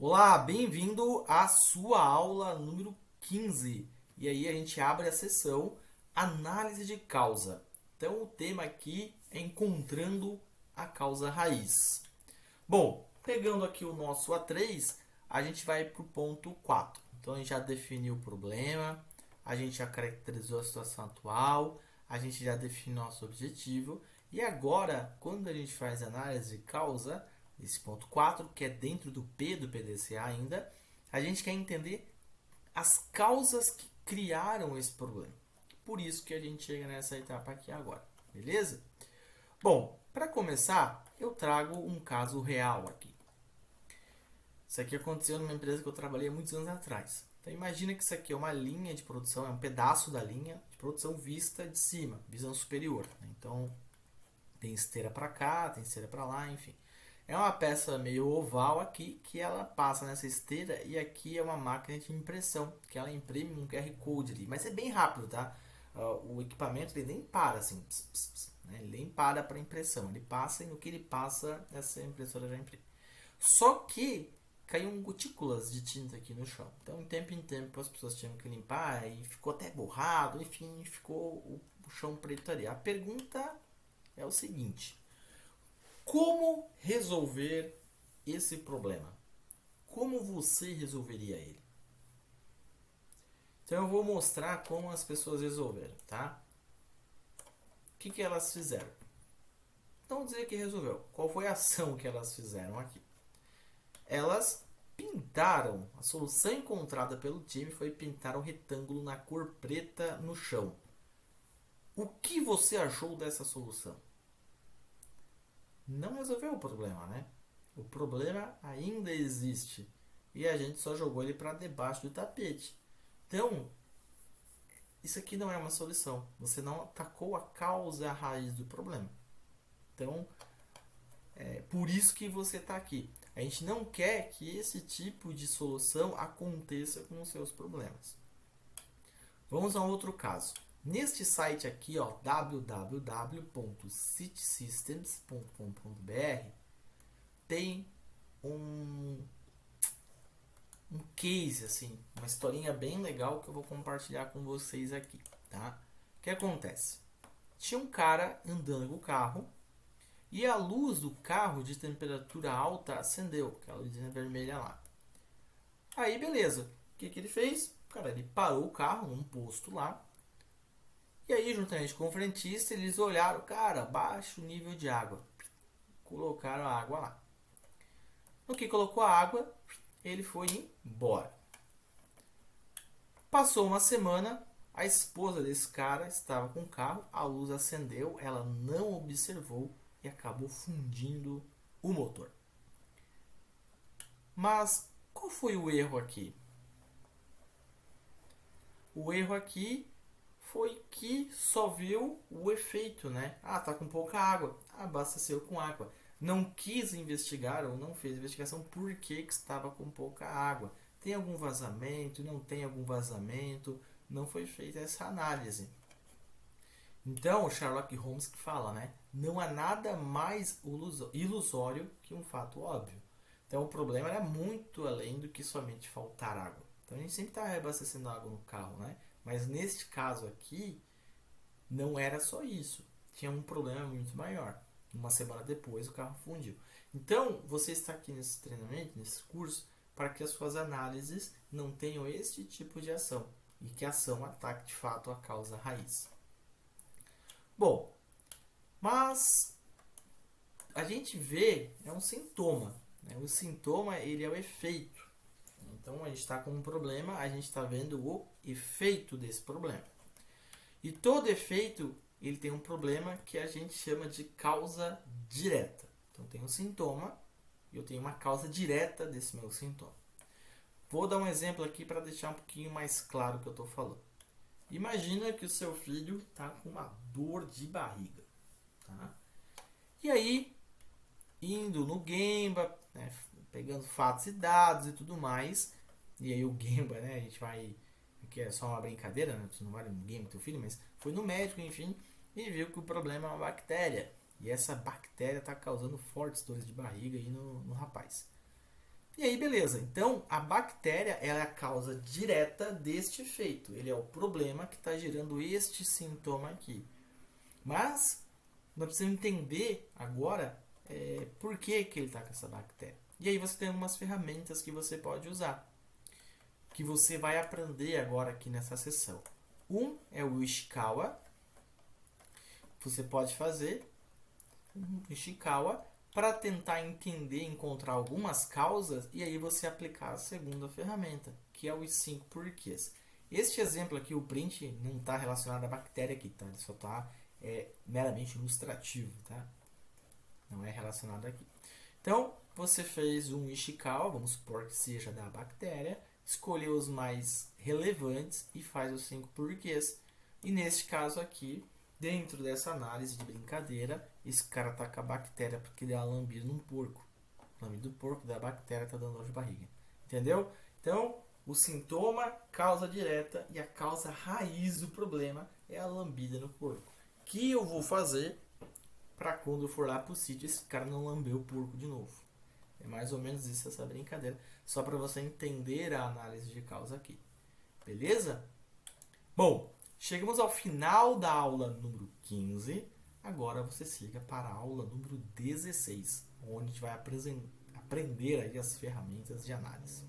Olá, bem-vindo à sua aula número 15. E aí a gente abre a sessão Análise de Causa. Então o tema aqui é Encontrando a Causa Raiz. Bom, pegando aqui o nosso A3, a gente vai para o ponto 4. Então a gente já definiu o problema, a gente já caracterizou a situação atual, a gente já definiu nosso objetivo. E agora, quando a gente faz análise de causa, esse ponto 4, que é dentro do P do PDCA ainda, a gente quer entender as causas que criaram esse problema. Por isso que a gente chega nessa etapa aqui agora, beleza? Bom, para começar, eu trago um caso real aqui. Isso aqui aconteceu numa empresa que eu trabalhei há muitos anos atrás. Então imagina que isso aqui é uma linha de produção, é um pedaço da linha de produção vista de cima, visão superior. Então tem esteira para cá, tem esteira para lá, enfim. É uma peça meio oval aqui que ela passa nessa esteira e aqui é uma máquina de impressão que ela imprime um QR Code ali, mas é bem rápido, tá? O equipamento ele nem para assim, né? Ele nem para impressão, ele passa e no que ele passa essa impressora já imprime. Só que caíam gotículas de tinta aqui no chão. Então, de em tempo, as pessoas tinham que limpar e ficou até borrado, enfim, ficou o chão preto ali. A pergunta é o seguinte: como resolver esse problema? Como você resolveria ele? Então, eu vou mostrar como as pessoas resolveram, tá? O que elas fizeram? Não dizer que resolveu. Qual foi a ação que elas fizeram aqui? Elas pintaram, a solução encontrada pelo time foi pintar um retângulo na cor preta no chão. O que você achou dessa solução? Não resolveu o problema, né? O problema ainda existe e a gente só jogou ele para debaixo do tapete. Então, isso aqui não é uma solução. Você não atacou a causa, a raiz do problema. Então, é por isso que você está aqui. A gente não quer que esse tipo de solução aconteça com os seus problemas. Vamos a um outro caso. Neste site aqui, ó, www.citsystems.com.br, tem um, um case, assim, uma historinha bem legal que eu vou compartilhar com vocês aqui, tá? O que acontece? Tinha um cara andando com o carro e a luz do carro de temperatura alta acendeu, aquela luzinha vermelha lá. Aí, beleza. O que ele fez? Cara, ele parou o carro num posto lá. E aí, juntamente com o frentista, eles olharam, cara, baixa o nível de água. Colocaram a água lá. No que colocou a água, ele foi embora. Passou uma semana, a esposa desse cara estava com o carro, a luz acendeu, ela não observou e acabou fundindo o motor. Mas qual foi o erro aqui? O erro aqui foi que só viu o efeito, né? Ah, tá com pouca água. Abasteceu com água. Não quis investigar ou não fez investigação por que estava com pouca água. Tem algum vazamento? Não tem algum vazamento? Não foi feita essa análise. Então, o Sherlock Holmes que fala, né? Não há nada mais ilusório que um fato óbvio. Então, o problema era muito além do que somente faltar água. Então, a gente sempre está reabastecendo água no carro, né? Mas neste caso aqui, não era só isso. Tinha um problema muito maior. Uma semana depois, o carro fundiu. Então, você está aqui nesse treinamento, nesse curso, para que as suas análises não tenham esse tipo de ação e que a ação ataque de fato a causa raiz. Bom, mas a gente vê é um sintoma. Né? O sintoma ele é o efeito. Então a gente está com um problema, a gente está vendo o efeito desse problema. E todo efeito ele tem um problema que a gente chama de causa direta. Então tem um sintoma e eu tenho uma causa direta desse meu sintoma. Vou dar um exemplo aqui para deixar um pouquinho mais claro o que eu estou falando. Imagina que o seu filho está com uma dor de barriga. Tá? E aí, indo no Gemba, né, pegando fatos e dados e tudo mais. E aí o Gemba, né, a gente vai... que é só uma brincadeira, né, você não vai no Gemba com teu filho, mas foi no médico, enfim, e viu que o problema é uma bactéria. E essa bactéria está causando fortes dores de barriga aí no rapaz. E aí, beleza. Então, a bactéria ela é a causa direta deste efeito. Ele é o problema que está gerando este sintoma aqui. Mas, nós precisamos entender agora por que, que ele está com essa bactéria. E aí você tem algumas ferramentas que você pode usar, que você vai aprender agora aqui nessa sessão. Um é o Ishikawa. Você pode fazer um Ishikawa para tentar entender, encontrar algumas causas e aí você aplicar a segunda ferramenta, que é os 5 porquês. Este exemplo aqui, o print, não está relacionado à bactéria aqui, tá? Ele só está meramente ilustrativo, tá? Não é relacionado aqui. Então, você fez um Ishikawa, vamos supor que seja da bactéria, escolheu os mais relevantes e faz os 5 porquês. E neste caso aqui, dentro dessa análise de brincadeira, esse cara tá com a bactéria porque deu uma lambida num porco. O lambido do porco da bactéria tá dando dor de barriga. Entendeu? Então, o sintoma, causa direta e a causa raiz do problema é a lambida no porco. Que eu vou fazer para quando eu for lá pro sítio esse cara não lamber o porco de novo. É mais ou menos isso, essa brincadeira. Só para você entender a análise de causa aqui. Beleza? Bom, chegamos ao final da aula número 15. Agora você siga para a aula número 16, onde a gente vai aprender aí as ferramentas de análise.